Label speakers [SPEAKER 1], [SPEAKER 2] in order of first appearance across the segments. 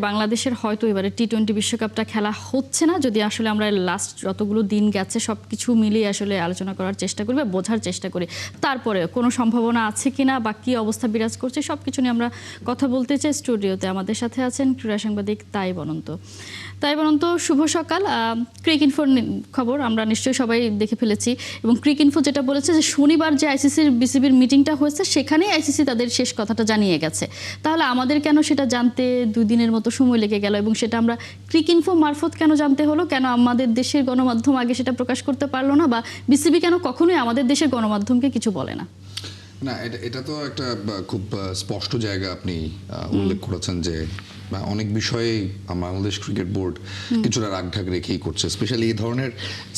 [SPEAKER 1] বাংলাদেশের হয়তো এবারে টি-20 বিশ্বকাপটা খেলা হচ্ছে না, যদি আসলে আমরা লাস্ট যতগুলো দিন গেছে সবকিছু মিলিয়ে আসলে আলোচনা করার চেষ্টা করি বা বোঝার চেষ্টা করি, তারপরে কোনো সম্ভাবনা আছে কিনা বা কী অবস্থা বিরাজ করছে সবকিছু নিয়ে আমরা কথা বলতে চাই। স্টুডিওতে আমাদের সাথে আছেন ক্রীড়া সাংবাদিক তাইব অনন্ত। শুভ সকাল। ক্রিকইনফোর খবর আমরা নিশ্চয়ই সবাই দেখে ফেলেছি এবং ক্রিকইনফো যেটা বলেছে যে শনিবার যে আইসিসির বিসিবির মিটিংটা হয়েছে সেখানেই আইসিসি তাদের শেষ কথাটা জানিয়ে গেছে। তাহলে আমাদের কেন সেটা জানতে 2 দিনের মতো সময় লেগে গেল এবং সেটা আমরা ক্রিকইনফো মারফত কেন জানতে হলো? কেন আমাদের দেশের গণমাধ্যম আগে সেটা প্রকাশ করতে পারলো না, বা বিসিবি কেন কখনোই আমাদের দেশের গণমাধ্যমকে কিছু বলে না?
[SPEAKER 2] না, এটা তো একটা খুব স্পষ্ট জায়গা আপনি উল্লেখ করেছেন যে অনেক বিষয়ে বাংলাদেশ ক্রিকেট বোর্ড কিছুটা রাগঢাক রেখেই করছে, স্পেশালি এই ধরনের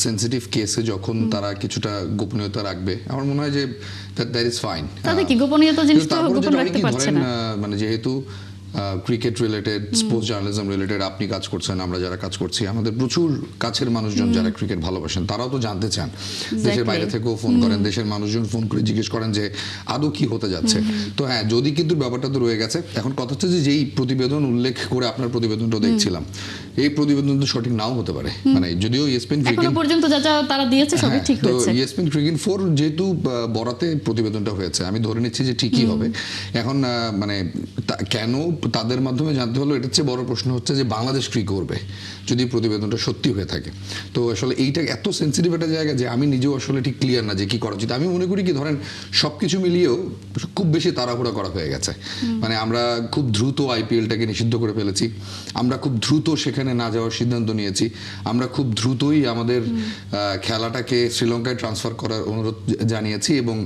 [SPEAKER 2] সেন্সিটিভ কেসে যখন তারা কিছুটা গোপনীয়তা রাখবে। আমার মনে হয় যে দ্যাট ইজ ফাইন।
[SPEAKER 1] তাদের কি গোপনীয়তা জিনিসটা গোপন রাখতে পারছে না?
[SPEAKER 2] মানে যেহেতু cricket related, sports journalism related আপনি কাজ করছেন, আমরা যারা কাজ করছি, আমাদের প্রচুর কাছের মানুষজন যারা ক্রিকেট ভালোবাসেন তারাও তো জানতে চান। দেশের বাইরে থেকেও ফোন করেন, দেশের মানুষজন ফোন করে জিজ্ঞেস করেন যে আদৌ কি হতে যাচ্ছে। তো হ্যাঁ, যদি কিন্তু ব্যাপারটা তো রয়ে গেছে। এখন কথা হচ্ছে যে যেই প্রতিবেদন উল্লেখ করে আপনার প্রতিবেদনটা দেখছিলাম, এই প্রতিবেদন তো সঠিক নাও হতে পারে। মানে যদিও ইএসপিএন
[SPEAKER 1] এখনো পর্যন্ত যা তারা দিয়েছে সবই ঠিক হয়েছে।
[SPEAKER 2] তো ইএসপিএন ক্রিকইনফোর যেহেতু বরাতে প্রতিবেদনটা হয়েছে, আমি ধরে নিচ্ছি যে ঠিকই হবে। এখন মানে কেন তাদের মাধ্যমে জানতে হলো, এটার চেয়ে বড় প্রশ্ন হচ্ছে যে বাংলাদেশ কি করবে যদি প্রতিবেদনটা সত্যি হয়ে থাকে। তো আসলে এইটা এত সেন্সিটিভ একটা জায়গা যে আমি নিজেও আসলে ঠিক ক্লিয়ার না যে কি করা উচিত। আমি মনে করি কি, ধরেন সবকিছু মিলিয়েও খুব বেশি তাড়াহুড়া করা হয়ে গেছে। মানে আমরা খুব দ্রুত আইপিএলটাকে নিষিদ্ধ করে ফেলেছি, আমরা খুব দ্রুত সেখানে না যাওয়ার সিদ্ধান্ত নিয়েছি, আমরা খুব দ্রুতই আমাদের খেলাটাকে শ্রীলঙ্কায় ট্রান্সফার করার অনুরোধ জানিয়েছি, এবং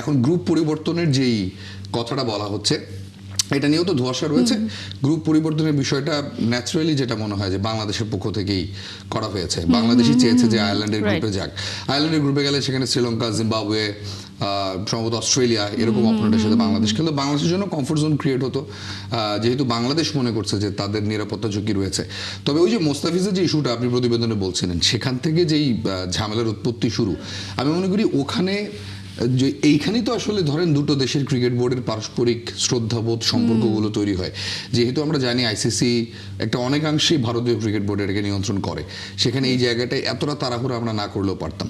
[SPEAKER 2] এখন গ্রুপ পরিবর্তনের যেই কথাটা বলা হচ্ছে এটা নিয়েও তো ধোঁয়াশা রয়েছে। গ্রুপ পরিবর্তনের বিষয়টা ন্যাচারালি যেটা মনে হয় যে বাংলাদেশের পক্ষ থেকেই করা হয়েছে। বাংলাদেশই চেয়েছে যে আয়ারল্যান্ডের গ্রুপে যাক। আয়ারল্যান্ডের গ্রুপে গেলে সেখানে শ্রীলঙ্কা, জিম্বাবুয়ে, সম্ভবত অস্ট্রেলিয়া এরকম অপোনেন্টের সাথে বাংলাদেশ খেলতো। বাংলাদেশের জন্য কমফোর্ট জোন ক্রিয়েট হতো, যেহেতু বাংলাদেশ মনে করছে যে তাদের নিরাপত্তা ঝুঁকি রয়েছে। তবে ওই যে মোস্তাফিজের যে ইস্যুটা আপনি প্রতিবেদনে বলছিলেন, সেখান থেকে যেই ঝামেলার উৎপত্তি শুরু, আমি মনে করি ওখানে যে এইখানেই তো আসলে ধরেন দুটো দেশের ক্রিকেট বোর্ডের পারস্পরিক শ্রদ্ধাবোধ সম্পর্কগুলো তৈরি হয়। যেহেতু আমরা জানি আইসিসি একটা অনেকাংশেই ভারতীয় ক্রিকেট বোর্ড এটাকে নিয়ন্ত্রণ করে, সেখানে এই জায়গাটায় এতটা তাড়াহুড়ো আমরা না করলেও পারতাম।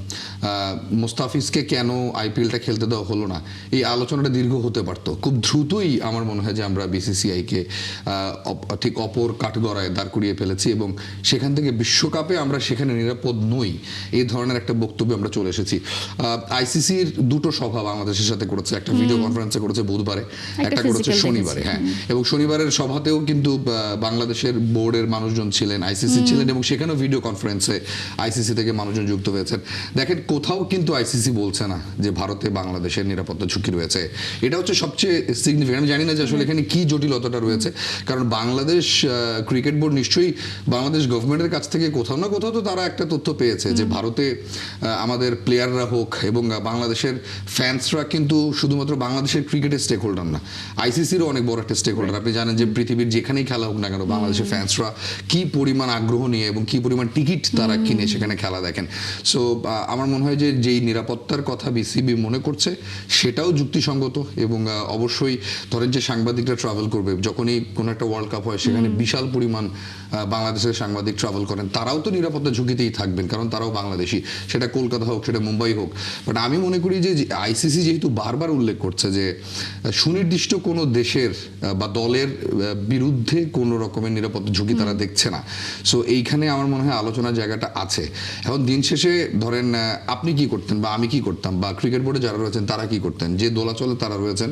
[SPEAKER 2] মোস্তাফিজকে কেন আইপিএলটা খেলতে দেওয়া হলো না, এই আলোচনাটা দীর্ঘ হতে পারত। খুব দ্রুতই আমার মনে হয় যে আমরা বিসিসিআইকে ঠিক অপর কাঠগড়ায় দাঁড় করিয়ে ফেলেছি, এবং সেখান থেকে বিশ্বকাপে আমরা সেখানে নিরাপদ নই এই ধরনের একটা বক্তব্যে আমরা চলে এসেছি। আইসিসির দুটো সভা বাংলাদেশের সাথে করেছে, একটা ভিডিও কনফারেন্সে করেছে বুধবারে, একটা করেছে শনিবারে। হ্যাঁ, এবং শনিবারের সভাতেও কিন্তু বাংলাদেশের বোর্ডের মানুষজন ছিলেন, আইসিসি ছিলেন, এবং সেখানেও ভিডিও কনফারেন্সে আইসিসি থেকে মানুষজন যুক্ত হয়েছেন। দেখেন, কোথাও কিন্তু আইসিসি বলছে না যে ভারতে বাংলাদেশের নিরাপত্তা ঝুঁকি রয়েছে। এটা হচ্ছে সবচেয়ে সিগনিফিকেন্ট। আমি জানি না যে আসলে এখানে কি জটিলতাটা রয়েছে, কারণ বাংলাদেশ ক্রিকেট বোর্ড নিশ্চয়ই বাংলাদেশ গভর্নমেন্টের কাছ থেকে কোথাও না কোথাও তো তারা একটা তথ্য পেয়েছে যে ভারতে আমাদের প্লেয়াররা হোক এবং বাংলাদেশের ফ্যান্সরা কিন্তু শুধুমাত্র বাংলাদেশের ক্রিকেটের স্টেক হোল্ডার না, আইসিসিরও অনেক বড় একটা স্টেক হোল্ডার। আপনি জানেন যে পৃথিবীর যেখানেই খেলা হোক না কেন, বাংলাদেশের ফ্যান্সরা কি পরিমাণ আগ্রহ নিয়ে এবং কি পরিমাণ টিকিট তারা কিনে সেখানে খেলা দেখেন। সো আমার মনে হয় যে যেই নিরাপত্তার কথা বিসিবি মনে করছে সেটাও যুক্তিসঙ্গত, এবং অবশ্যই ধরেন যে সাংবাদিকরা ট্রাভেল করবে, যখনই কোনো একটা ওয়ার্ল্ড কাপ হয় সেখানে বিশাল পরিমাণ বাংলাদেশের সাংবাদিক ট্রাভেল করেন, তারাও তো নিরাপত্তা ঝুঁকিতেই থাকবেন, কারণ তারাও বাংলাদেশি, সেটা কলকাতা হোক সেটা মুম্বাই হোক। বাট আমি মনে করি যে আইসিসি যেহেতু বারবার উল্লেখ করছে যে সুনির্দিষ্ট কোনো দেশের বা দলের বিরুদ্ধে কোনো রকমের নিরাপত্তা ঝুঁকি তারা দেখছে না, সো এইখানে আমার মনে হয় আলোচনার জায়গাটা আছে। এখন দিন শেষে ধরেন আপনি কি করতেন বা আমি কি করতাম বা ক্রিকেট বোর্ডে যারা রয়েছেন তারা কি করতেন, যে দোলাচলে তারা রয়েছেন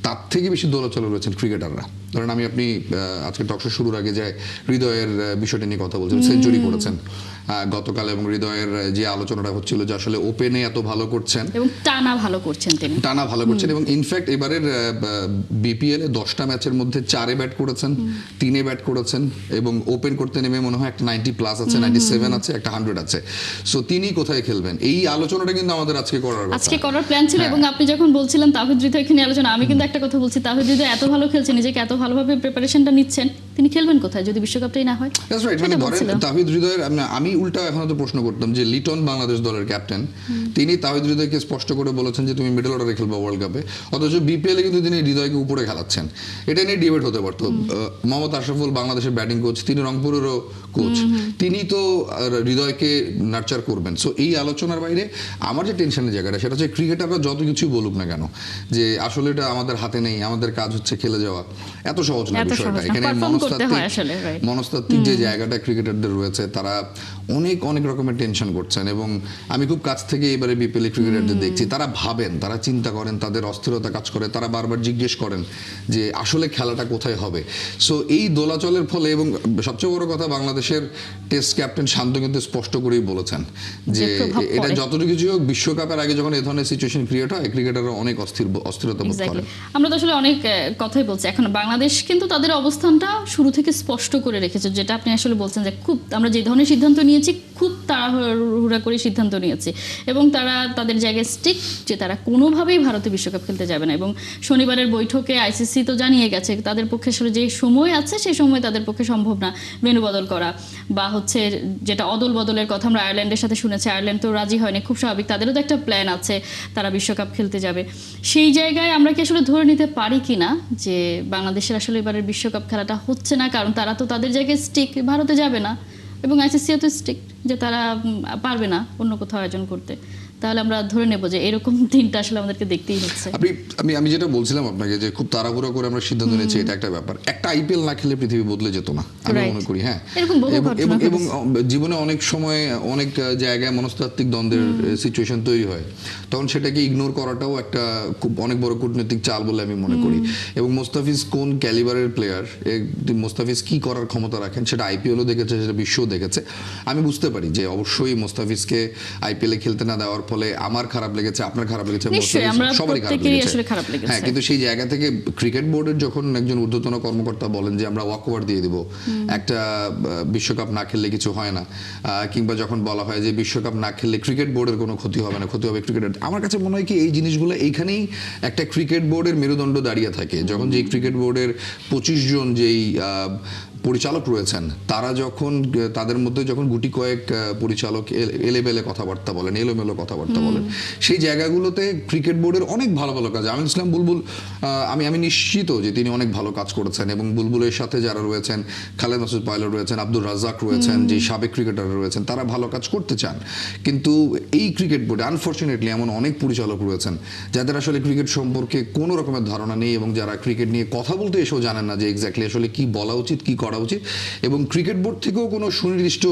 [SPEAKER 2] তার থেকে বেশি দোলাচলে রয়েছেন ক্রিকেটাররা। ধরেন আপনি আজকে টকশো শুরুর আগে যে হৃদয়ের বিষয়টা নিয়ে কথা বলছেন, সেঞ্চুরি করেছেন গতকাল, এবং হৃদয়ের যে আলোচনাটা হচ্ছিল যে আসলে ওপেনে এত ভালো করছেন
[SPEAKER 1] এবং টানা ভালো করছেন তিনি,
[SPEAKER 2] টানা ভালো করছেন, এবং ইনফ্যাক্ট এবারের বিপিএল এ 10টা ম্যাচের মধ্যে 4-এ ব্যাট করেছেন, 3-এ ব্যাট করেছেন, এবং ওপেন করতে নেমে মনে হয় একটা 90+ আছে, 97 আছে, একটা 100 আছে। সো তিনি কোথায় খেলবেন, এই আলোচনাটা কিন্তু আমাদের আজকে করার
[SPEAKER 1] প্ল্যান ছিল। এবং আপনি যখন বলছিলেন তাহিদ হৃদয় এখানে আলোচনা, আমি কিন্তু একটা কথা বলছি, তাহিদ হৃদয় এত ভালো খেলছে, নিজেকে এত ভালোভাবে প্রিপারেশনটা নিচ্ছেন, তিনি খেলবেন কোথায় যদি বিশ্বকাপটাই না হয়?
[SPEAKER 2] That's right, মানে ধরেন তাহিদ হৃদয়ের আমি উল্টা এখন তো প্রশ্ন করতাম যে লিটন বাংলাদেশ দলের ক্যাপ্টেন, তিনি তাহিদ হৃদয়কে স্পষ্ট করে বলেছেন যে তুমি মিডল অর্ডারে খেলবা ওয়ার্ল্ড কাপে, অথচ বিপিএল এ কিন্তু তিনি হৃদয়কে উপরে খেলাচ্ছেন। এটা নিয়ে ডিবেট হতে পারতো। মোহাম্মদ আশরাফুল বাংলাদেশের ব্যাটিং কোচ, তিনি রংপুরেরও কোচ, তিনি তো হৃদয়কে নার্চার করবেন। সো এই আলোচনার বাইরে আমার যে টেনশনের জায়গাটা সেটা হচ্ছে ক্রিকেটাররা যত কিছুই বলুক না কেন যে আসলে এটা আমাদের হাতে নেই, আমাদের কাজ হচ্ছে খেলে যাওয়া, এত সহজ না বিষয়টা। এখানে মনস্তাত্ত্বিক যে জায়গাটা ক্রিকেটারদের রয়েছে তারা অনেক অনেক রকমের টেনশন করছেন, এবং আমি খুব কাছ থেকে এবারে বিপিএল ক্রিকেটারদের দেখছি তারা ভাবেন, তারা চিন্তা করেন, তাদের অস্থিরতা কাজ করে, তারা বারবার জিজ্ঞেস করেন যে আসলে খেলাটা কোথায় হবে। সো এই দোলাচলের ফলে, এবং সবচেয়ে বড় কথা বাংলাদেশের টেস্ট ক্যাপ্টেন শান্ত কিন্তু স্পষ্ট করেই বলেছেন যে এটা যতটুকু কিছু হোক বিশ্বকাপের আগে যখন এই ধরনের সিচুয়েশন ক্রিয়েট হয় ক্রিকেটাররা অনেক অস্থিরতা বোধ করে।
[SPEAKER 1] আমরা তো আসলে অনেক কথাই বলছি, এখন বাংলাদেশ কিন্তু তাদের অবস্থানটা শুরু থেকে স্পষ্ট করে রেখেছে, যেটা আপনি আসলে বলছেন যে খুব আমরা যে ধরনের সিদ্ধান্ত নিয়েছি খুব তাড়াহুড়া করে সিদ্ধান্ত নিয়েছি, এবং তারা তাদের জায়গায় স্টিক যে তারা কোনোভাবেই ভারতে বিশ্বকাপ খেলতে যাবে না। এবং শনিবারের বৈঠকে আইসিসি তো জানিয়ে গেছে তাদের পক্ষে আসলে যে সময় আছে সেই সময় তাদের পক্ষে সম্ভব না ভেন্যু বদল করা, বা হচ্ছে যেটা অদল বদলের কথা আমরা আয়ারল্যান্ডের সাথে শুনেছি, আয়ারল্যান্ড তো রাজি হয়নি, খুব স্বাভাবিক, তাদেরও তো একটা প্ল্যান আছে তারা বিশ্বকাপ খেলতে যাবে। সেই জায়গায় আমরা কি আসলে ধরে নিতে পারি কিনা যে বাংলাদেশের আসলে এবারের বিশ্বকাপ খেলাটা হচ্ছে না, কারণ তারা তো তাদের জায়গায় স্টিক ভারতে যাবে না, এবং আইসিসিও তো স্টিক যে তারা পারবে না অন্য কোথাও আয়োজন করতে। তাহলে আমরা ধরে নেব যে এরকম দিনটা আসলে আমাদেরকে দেখতেই হচ্ছে।
[SPEAKER 2] আমি যেটা বলছিলাম আপনাকে যে খুব তাড়াহুড়ো করে আমরা সিদ্ধান্ত নিয়েছি, এটা একটা ব্যাপার। একটা আইপিএল না খেলে পৃথিবী বদলে যেত না আমি মনে করি। হ্যাঁ, এবং জীবনে অনেক সময় অনেক জায়গায় মনস্তাত্ত্বিক দ্বন্দ্বের সিচুয়েশন তৈরি হয়, তখন সেটাকে ইগনোর করাটাও একটা খুব অনেক বড় কূটনৈতিক চাল বলে আমি মনে করি। এবং মোস্তাফিজ কোন ক্যালিবারের প্লেয়ার, মোস্তাফিজ কি করার ক্ষমতা রাখেন সেটা আইপিএলও দেখেছে, সেটা বিশ্বও দেখেছে। আমি বুঝতে পারি যে অবশ্যই মোস্তাফিজকে আইপিএলে খেলতে না দেওয়ার ফলে আমার খারাপ লেগেছে, আপনার খারাপ লেগেছে, সবারই খারাপ লেগেছে। হ্যাঁ, কিন্তু সেই জায়গা থেকে ক্রিকেট বোর্ডের যখন একজন ঊর্ধ্বতন কর্মকর্তা বলেন যে আমরা ওয়াক ওভার দিয়ে দিব, একটা বিশ্বকাপ না খেললে কিছু হয় না, কিংবা যখন বলা হয় যে বিশ্বকাপ না খেললে ক্রিকেট বোর্ডের কোনো ক্ষতি হবে না, ক্ষতি হবে ক্রিকেটের, আমার কাছে মনে হয় কি এই জিনিসগুলো এইখানেই একটা ক্রিকেট বোর্ডের মেরুদণ্ড দাঁড়িয়ে থাকে। যখন যেই ক্রিকেট বোর্ডের 25 জন যেই পরিচালক রয়েছেন তারা যখন তাদের মধ্যে যখন গুটি কয়েক পরিচালক এলেবেলে কথাবার্তা বলেন, এলোমেলো কথাবার্তা বলেন, সেই জায়গাগুলোতে ক্রিকেট বোর্ডের অনেক ভালো ভালো কাজ, আমিনুল ইসলাম বুলবুল, আমি নিশ্চিত যে তিনি অনেক ভালো কাজ করেছেন, এবং বুলবুলের সাথে যারা রয়েছেন, খালেদ মাসুদ পাইলট রয়েছেন, আব্দুর রাজ্জাক রয়েছেন, যে সাবেক ক্রিকেটার রয়েছেন, তারা ভালো কাজ করতে চান। কিন্তু এই ক্রিকেট বোর্ডে আনফর্চুনেটলি এমন অনেক পরিচালক রয়েছেন যাদের আসলে ক্রিকেট সম্পর্কে কোনো রকমের ধারণা নেই, এবং যারা ক্রিকেট নিয়ে কথা বলতে এসেও জানেন না যে এক্স্যাক্টলি আসলে কি বলা উচিত, কি করা উচিত। এবং ক্রিকেট বোর্ড থেকেও কোনো সুনির্দিষ্ট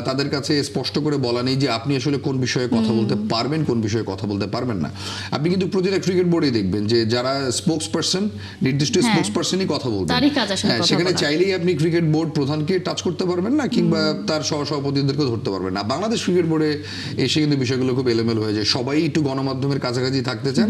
[SPEAKER 2] তাদের কাছে স্পষ্ট করে বলা নেই যে আপনি আসলে কোন বিষয়ে কথা বলতে পারবেন, কোন বিষয়ে কথা বলতে পারবেন না। আপনি কিন্তু প্রতিটা ক্রিকেট বোর্ডেই দেখবেন যে যারা স্পোক্স পার্সন, নির্দিষ্ট স্পোক্স পার্সনই কথা বলবেন, হ্যাঁ, সেখানে চাইলেই আপনি ক্রিকেট বোর্ড প্রধানকে টাচ করতে পারবেন না, কিংবা তার সহসভাপতিদেরকে ধরতে পারবেন না। বাংলাদেশ ক্রিকেট বোর্ডে এসে কিন্তু বিষয়গুলো খুব এলোমেলো হয়ে যায়, সবাই একটু গণমাধ্যমের কাছাকাছি থাকতে চান।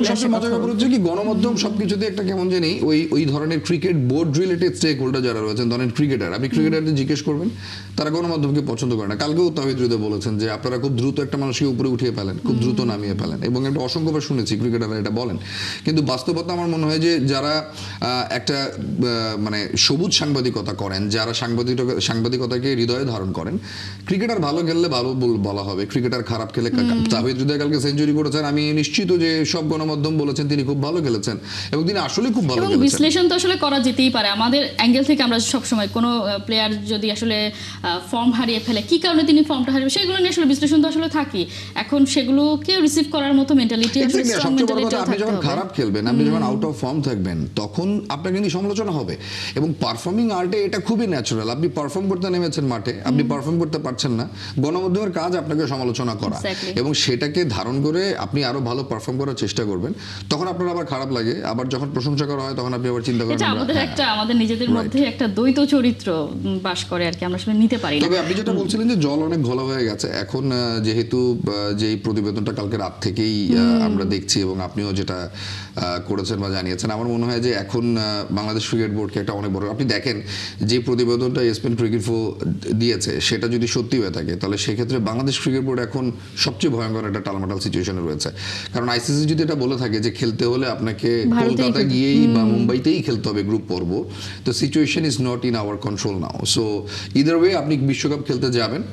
[SPEAKER 2] সবচেয়ে মজার ব্যাপার হচ্ছে কি গণমাধ্যম সবকিছুতে একটা কেমন জানি ওই ধরনের cricket board related stakeholder যারা রয়েছেন, ধরেন ক্রিকেটার, আপনি ক্রিকেটারদের জিজ্ঞেস করবেন তারা গণমাধ্যমকে পছন্দ করে না। কালকেও তাহিদ হৃদয় বলেছেন যে আপনারা খুব দ্রুত একটা মানুষকে উপরে উঠিয়ে ফেলেন, খুব দ্রুত নামিয়ে ফেলেন, এবং একটা অসংখ্যবার শুনেছি ক্রিকেটাররা এটা বলেন। কিন্তু বাস্তবতা আমার মনে হয় যে যারা একটা মানে সবুজ সাংবাদিকতা করেন, যারা সাংবাদিকতাকে হৃদয়ে ধারণ করেন, ক্রিকেটার ভালো খেললে ভালো বলা হবে, ক্রিকেটার খারাপ খেলে, তাহিদ হৃদয় কালকে সেঞ্চুরি করেছেন, আমি নিশ্চিত যে সব গণমাধ্যম বলেছেন তিনি খুব ভালো খেলেছেন, এবং তিনি আসলে খুব ভালো খেলেছেন।
[SPEAKER 1] বিশ্লেষণ তো আসলে করা যেতেই পারে আমাদের অ্যাঙ্গেল থেকে। আমরা সবসময় কোনো প্লেয়ার যদি আসলে ফর্ম হারিয়ে ফেলে, কি কারণে তিনি ফর্মটা হারিয়ে, সেগুলো নিয়ে আসলে বিশ্লেষণ তো আসলে থাকি। এখন সেগুলোকে রিসিভ করার মতো মেন্টালিটি,
[SPEAKER 2] আপনি যখন খারাপ খেলবেন, আপনি যখন আউট অফ ফর্ম থাকবেন, তখন আপনাকে নিয়ে সমালোচনা হবে। এবং পারফর্মিং আর্টে এটা খুবই ন্যাচারাল। আপনি পারফর্ম করতে নেমেছেন মাঠে, আপনি পারফর্ম করতে পারছেন না, গণমাধ্যমের কাজ আপনাকে সমালোচনা করা, এবং সেটাকে ধারণ করে আপনি আরো ভালো পারফর্ম করার চেষ্টা করবেন। তখন আপনার আবার খারাপ লাগে, আবার যখন প্রশংসা করা হয় তখন আপনি আবার চিন্তা করেন
[SPEAKER 1] আমাদের নিজেদের মধ্যে একটা দ্বৈত চরিত্র বাস করে আর কি, আমরা আসলে নিতে পারি না।
[SPEAKER 2] তবে আপনি যেটা বলছিলেন যে জল অনেক ঘোলা হয়ে গেছে এখন, যেহেতু যেই প্রতিবেদনটা কালকে রাত থেকেই আমরা দেখছি, এবং আপনিও যেটা করেছেন বা জানিয়েছেন, আমার মনে হয় যে এখন বাংলাদেশ ক্রিকেট বোর্ডকে একটা অনেক বড়, আপনি দেখেন যে প্রতিবেদনটা ESPN ক্রিকেটইনফো দিয়েছে সেটা যদি সত্যি হয়ে থাকে তাহলে সেক্ষেত্রে বাংলাদেশ ক্রিকেট বোর্ড এখন সবচেয়ে ভয়ঙ্কর একটা টালমাটাল সিচুয়েশনে রয়েছে। কারণ আইসিসি যদি এটা বলে থাকে যে খেলতে হলে আপনাকে কলকাতা গিয়েই বা মুম্বাইতেই খেলতে হবে গ্রুপ পর্ব, তো situation is not in our control now. So either way আপনি বিশ্বকাপ খেলতে যাবেন,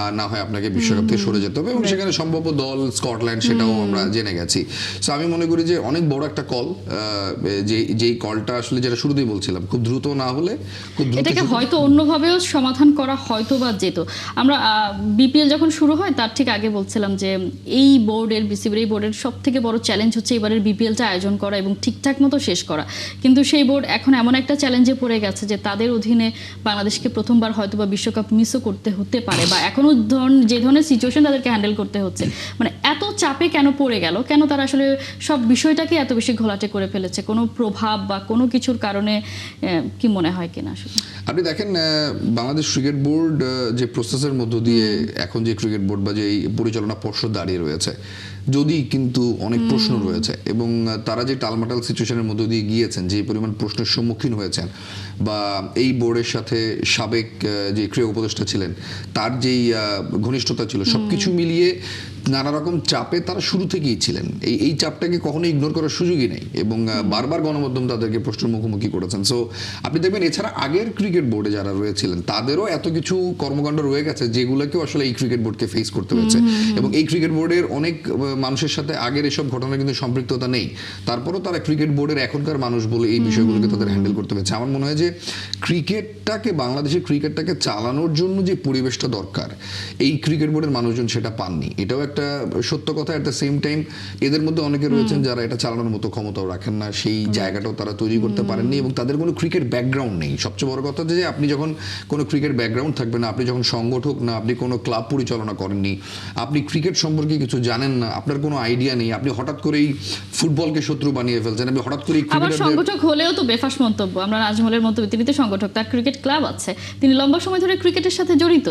[SPEAKER 2] আর না হয় আপনাকে বিশ্বকাপ থেকে সরে যেতে হবে, এবং সেখানে সম্ভাব্য দল স্কটল্যান্ড সেটাও আমরা জেনে গেছি। সো আমি মনে করি যে অনেক বড় একটা কল, যেই কলটা আসলে যেটা শুরুতেই বলছিলাম, খুব দ্রুত না হলে খুব দ্রুত
[SPEAKER 1] এটাকে হয়তো অন্যভাবেও সমাধান করা হয়তো বা যেত। আমরা বিপিএল যখন শুরু হয় তার ঠিক আগে বলছিলাম যে এই বোর্ডের, বিসিবির এই বোর্ডের সব থেকে বড় চ্যালেঞ্জ হচ্ছে এবারের বিপিএলটা আয়োজন করা এবং ঠিকঠাক মতো শেষ করা। কিন্তু সেই বোর্ড এখন এমন একটা চ্যালেঞ্জে পড়ে গেছে যে তাদের অধীনে বাংলাদেশকে প্রথমবার হয়তো বা বিশ্বকাপ মিসও করতে হতে পারে, বা এখনো যে ধরনের সিচুয়েশন তাদেরকে হ্যান্ডেল করতে হচ্ছে, মানে এত চাপে কেন পড়ে গেল, কেন তারা আসলে সব বিষয়টাকে এত বেশি ঘোলাটে করে ফেলেছে? কোনো প্রভাব বা কোনো কিছুর কারণে কি মনে হয় কিনা আসলে?
[SPEAKER 2] আপনি দেখেন বাংলাদেশ ক্রিকেট বোর্ড যে প্রসেসের মধ্য দিয়ে এখন যে ক্রিকেট বোর্ড বা যে পরিচালনা পর্ষদ দাঁড়িয়ে রয়েছে, যদি কিন্তু অনেক প্রশ্ন রয়েছে, এবং তারা যে টালমাটাল সিচুয়েশনের মধ্য দিয়ে গিয়েছেন, যে পরিমাণ প্রশ্নের সম্মুখীন হয়েছেন, বা এই বোর্ডের সাথে সাবেক যে ক্রীড়া উপদেষ্টা ছিলেন তার যেই ঘনিষ্ঠতা ছিল, সবকিছু মিলিয়ে নানা রকম চাপে তারা শুরু থেকেই ছিলেন। এই চাপটাকে কখনো ইগনোর করার সুযোগই নেই, এবং বারবার গণমাধ্যম তাদেরকে প্রশ্নের মুখোমুখি করেছেন। সো আপনি দেখবেন এছাড়া আগের ক্রিকেট বোর্ডে যারা রয়েছিলেন তাদেরও এত কিছু কর্মকাণ্ড রয়ে গেছে যেগুলোকেও আসলে এই ক্রিকেট বোর্ডকে ফেস করতে হয়েছে, এবং এই ক্রিকেট বোর্ডের অনেক মানুষের সাথে আগের এসব ঘটনা কিন্তু সম্পৃক্ততা নেই, তারপরেও তারা ক্রিকেট বোর্ডের এখনকার মানুষ বলে এই বিষয়গুলোকে তাদের হ্যান্ডেল করতে হয়েছে। আমার মনে হয় যে ক্রিকেটটাকে, বাংলাদেশের ক্রিকেটটাকে চালানোর জন্য যে পরিবেশটা দরকার, এই ক্রিকেট বোর্ডের মানুষজন সেটা পাননি, এটাও একটা সত্য কথা। এট দ্য সেম টাইম এদের মধ্যে অনেকে রয়েছেন যারা এটা চালানোর মতো ক্ষমতাও রাখেন না, সেই জায়গাটাও তারা তৈরি করতে পারেননি, এবং তাদের কোনো ক্রিকেট ব্যাকগ্রাউন্ড নেই। সবচেয়ে বড় কথা যে আপনি যখন কোনো ক্রিকেট ব্যাকগ্রাউন্ড থাকবে না, আপনি যখন সংগঠক না, আপনি কোনো ক্লাব পরিচালনা করেননি, আপনি ক্রিকেট সম্পর্কে কিছু জানেন না, আপনার কোনো আইডিয়া নেই, আপনি হঠাৎ করেই ফুটবলকে শত্রু বানিয়ে ফেলছেন, আপনি হঠাৎ করেই
[SPEAKER 1] আবার সংগঠক হলেও তো বেফাস মন্তব্য। আমরা নাজমুলের মতো তিনি তো সংগঠক, তার ক্রিকেট ক্লাব আছে, তিনি লম্বা সময় ধরে ক্রিকেটের সাথে জড়িত,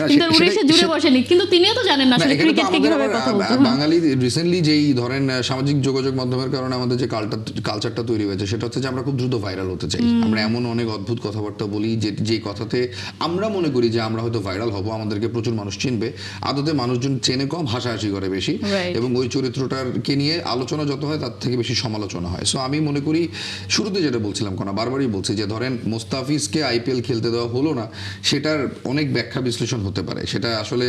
[SPEAKER 1] কিন্তু উড়ে এসে জুড়ে বসেনি, কিন্তু তিনিও তো জানেন না আসলে ক্রিকেটকে কিভাবে কথা বলতে হয়।
[SPEAKER 2] বাঙালি রিসেন্টলি যেই ধরেন সামাজিক যোগাযোগ মাধ্যমের কারণে আমাদের যে কালচারটা তৈরি হয়েছে, সেটা হচ্ছে যে আমরা খুব দ্রুত ভাইরাল হতে চাই। আমরা এমন অনেক অদ্ভুত কথাবার্তা বলি যে কথাতে আমরা মনে করি যে আমরা হয়তো ভাইরাল হব, আমাদেরকে প্রচুর মানুষ চিনবে, আদতে মানুষজন চেনে কম, হাসাহাসি করে বেশি, এবং ওই চরিত্রটাকে নিয়ে আলোচনা যত হয় তার থেকে বেশি সমালোচনা হয়। সো আমি মনে করি শুরুতে যেটা বলছিলাম, বারবারই বলছি যে ধরেন মোস্তাফিজকে আইপিএল খেলতে দেওয়া হলো না, সেটার অনেক ব্যাখ্যা বিশ্লেষণ হতে পারে। সেটা আসলে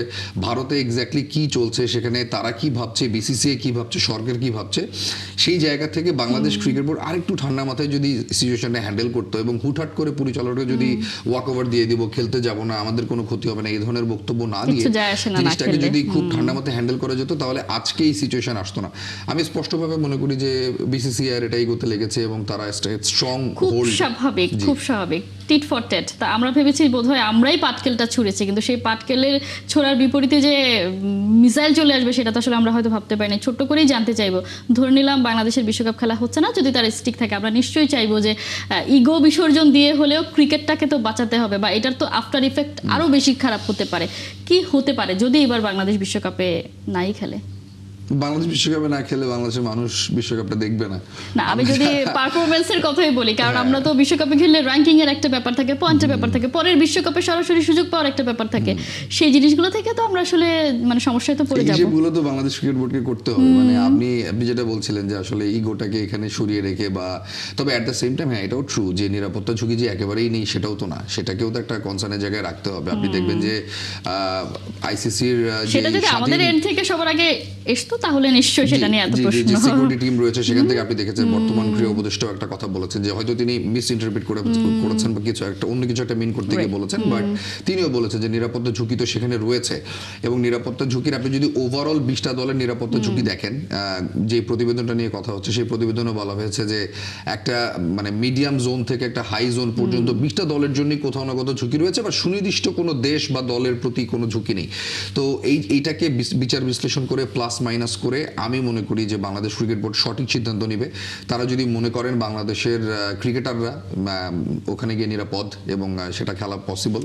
[SPEAKER 2] ভারতে এক্স্যাক্টলি কি চলছে, সেখানে তারা কি ভাবছে, বিসিসিআই কি ভাবছে, সরকার কি ভাবছে, সেই জায়গা থেকে বাংলাদেশ ক্রিকেট বোর্ড আরেকটু ঠান্ডা মাথায় যদি সিচুয়েশনটা হ্যান্ডেল করতো, এবং হুটহাট করে পরিচালকরা যদি ওয়াক ওভার দিয়ে দিব, খেলতে যাব না, আমাদের কোনো ক্ষতি হবে না, এই ধরনের বক্তব্য না দিয়ে জিনিসটাকে যদি খুব ঠান্ডা মাথায় হ্যান্ডেল করা যেত, তাহলে আজকে এই সিচুয়েশন আসতো না। আমি স্পষ্টভাবে মনে করি যে বিসিসিআই এটাই করতে লেগেছে, এবং তারা স্ট্রং হোল্ড,
[SPEAKER 1] খুব স্বাভাবিক টিট ফর টেট। তা আমরা ভেবেছি বোধহয় আমরাই পাটকেলটা ছুঁড়েছি, কিন্তু সেই পাটকেলের ছোড়ার বিপরীতে যে মিসাইল চলে আসবে সেটা তো আসলে আমরা হয়তো ভাবতে পারি না। ছোট্ট করেই জানতে চাইবো, ধরে নিলাম বাংলাদেশের বিশ্বকাপ খেলা হচ্ছে না, যদি তার স্টিক থাকে, আমরা নিশ্চয়ই চাইবো যে ইগো বিসর্জন দিয়ে হলেও ক্রিকেটটাকে তো বাঁচাতে হবে, বা এটার তো আফটার ইফেক্ট আরো বেশি খারাপ হতে পারে। কি হতে পারে যদি এবার বাংলাদেশ বিশ্বকাপে নাই খেলে?
[SPEAKER 2] বাংলাদেশ বিশ্বকাপে না খেলে বাংলাদেশের মানুষ বিশ্বকাপটা দেখবে না।
[SPEAKER 1] না, আমি যদি পারফরমেন্সের কথাই বলি, কারণ আমরা তো বিশ্বকাপে খেললে র্যাঙ্কিং এর একটা ব্যাপার থাকে, পয়েন্টের ব্যাপার থাকে, পরের বিশ্বকাপে সরাসরি সুযোগ পাওয়ার একটা ব্যাপার থাকে, সেই জিনিসগুলো থেকে তো আমরা আসলে মানে সমস্যায় তো পড়ে যাব।
[SPEAKER 2] যেগুলো তো বাংলাদেশ ক্রিকেট বোর্ডকে করতে হবে। মানে আপনি যেটা বলছিলেন যে আসলে ইগোটাকে এখানে সরিয়ে রেখে, বা তবে অ্যাট দ্য সেম টাইম হ্যাঁ এটাও ট্রু যে নিরাপত্তা ঝুঁকি যে একেবারেই নেই সেটাও তো না, সেটাকেও তো একটা কনসার্নের জায়গায় রাখতে হবে। আপনি দেখবেন যে আইসিসির
[SPEAKER 1] সেটা যদি আমাদের এন্ড থেকে সবার আগে আসতো তাহলে নিশ্চয়ই সেটা নিয়ে এত প্রশ্ন।
[SPEAKER 2] যে সিকিউরিটি টিম রয়েছে সেখান থেকে আপনি দেখেছেন বর্তমান ক্রীড়া উপদেষ্টাও একটা কথা বলেছেন যে হয়তো তিনি মিস ইন্টারপ্রিট করেছেন বা কিছু একটা অন্য কিছু একটা মিন করতে গিয়ে বলেছেন, বাট তিনিও বলেছেন যে নিরাপত্তা ঝুঁকি তো সেখানে রয়েছে, এবং নিরাপত্তা ঝুঁকির আপনি যদি ওভারঅল 20টা দলের নিরাপত্তা ঝুঁকি দেখেন, যে প্রতিবেদনটা নিয়ে কথা হচ্ছে সেই প্রতিবেদনে বলা হয়েছে যে একটা মানে মিডিয়াম জোন থেকে একটা হাই জোন পর্যন্ত 20টা দলের জন্য কোথাও না কোথাও ঝুঁকি রয়েছে, বা সুনির্দিষ্ট কোনো দেশ বা দলের প্রতি কোনো ঝুঁকি নেই। তো এইটাকে বিচার বিশ্লেষণ করে প্লাস মাইনাস করে আমি মনে করি যে বাংলাদেশ ক্রিকেট বোর্ড সঠিক সিদ্ধান্ত নেবে। তারা যদি মনে করেন বাংলাদেশের ক্রিকেটাররা ওখানে গিয়ে নিরাপদ এবং সেটা খেলা পসিবল,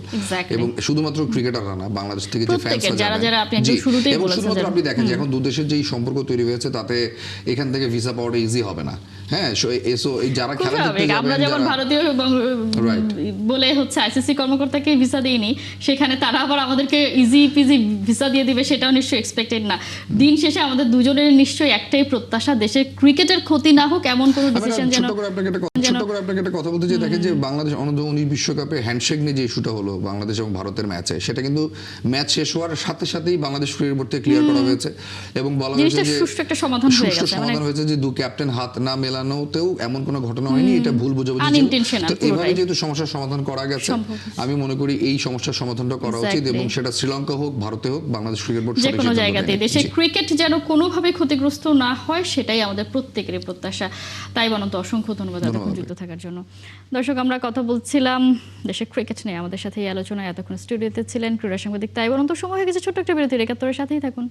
[SPEAKER 2] এবং শুধুমাত্র ক্রিকেটাররা না, বাংলাদেশ থেকে যে ফ্যান্সরা যাবেন, এবং শুধুমাত্র আপনি দেখেন যে এখন দু দেশের যেই সম্পর্ক তৈরি হয়েছে তাতে এখান থেকে ভিসা পাওয়াটা ইজি হবে না। হ্যাঁ এসো এই যারা
[SPEAKER 1] খুব
[SPEAKER 2] খেলা দেখতে
[SPEAKER 1] স্বাভাবিক। আমরা
[SPEAKER 2] যাবেন
[SPEAKER 1] যেমন
[SPEAKER 2] যারা
[SPEAKER 1] ভারতীয়
[SPEAKER 2] Right.
[SPEAKER 1] বলে হচ্ছে আইসিসি কর্মকর্তাকে ভিসা দেয়নি, সেখানে তারা আবার আমাদেরকে ইজি পিজি ভিসা দিয়ে দিবে, সেটাও নিশ্চয়ই এক্সপেক্টেড না। দিন শেষে আমাদের দুজনের নিশ্চয়ই একটাই প্রত্যাশা, দেশের ক্রিকেটের ক্ষতি না হোক এমন কোনো
[SPEAKER 2] আমি
[SPEAKER 1] ডিসিশন যেন
[SPEAKER 2] ছোট্ট করে আপনাকে একটা কথা বলতে চাই। দেখেন যে বাংলাদেশ অনূর্ধ্ব-19 বিশ্বকাপে হ্যান্ডশেক নিয়ে যে ইস্যুটা হলো বাংলাদেশ এবং ভারতের ম্যাচে, সেটা কিন্তু ম্যাচ শেষ হওয়ার সাথে সাথেই বাংলাদেশ ক্রিকেট বোর্ড থেকে ক্লিয়ার করা হয়েছে এবং বলা হয়েছে
[SPEAKER 1] জিনিসটা
[SPEAKER 2] যে
[SPEAKER 1] সুষ্ঠু একটা সমাধান হয়ে
[SPEAKER 2] সুষ্ঠু
[SPEAKER 1] গেছে,
[SPEAKER 2] সমাধান হয়েছে যে ক্যাপ্টেন হাত না মেলানোতেও এমন কোনো ঘটনা হয়নি, এটা ভুল বোঝাবুঝি ছিল।
[SPEAKER 1] Unintentional
[SPEAKER 2] তো এভাবে
[SPEAKER 1] পুরোটাই।
[SPEAKER 2] যেহেতু সমস্যার সমাধান করা গেছে,
[SPEAKER 1] সম্ভব।
[SPEAKER 2] আমি মনে করি এই সমস্যার সমাধানটা করা উচিত
[SPEAKER 1] Exactly.
[SPEAKER 2] এবং সেটা শ্রীলঙ্কা হোক ভারতে হোক বাংলাদেশ ক্রিকেট বোর্ড
[SPEAKER 1] যে
[SPEAKER 2] সঠিক
[SPEAKER 1] কোনো
[SPEAKER 2] সিদ্ধান্ত
[SPEAKER 1] জায়গাতে
[SPEAKER 2] নেয়।
[SPEAKER 1] দেশের
[SPEAKER 2] জি।
[SPEAKER 1] ক্রিকেট যেন কোনোভাবে ক্ষতিগ্রস্ত না হয়, সেটাই আমাদের প্রত্যেকেরই প্রত্যাশা। তাই বনন্ত অসংখ্য ধন্যবাদ এতক্ষণ যুক্ত থাকার জন্য। দর্শক, আমরা কথা বলছিলাম দেশের ক্রিকেট নিয়ে। আমাদের সাথে এই আলোচনায় এতক্ষণ স্টুডিওতে ছিলেন ক্রীড়া সাংবাদিক তাই বনন্ত। সময় হয়ে গেছে ছোট্ট একটা বিরতির, ৭১-এর সাথেই থাকুন।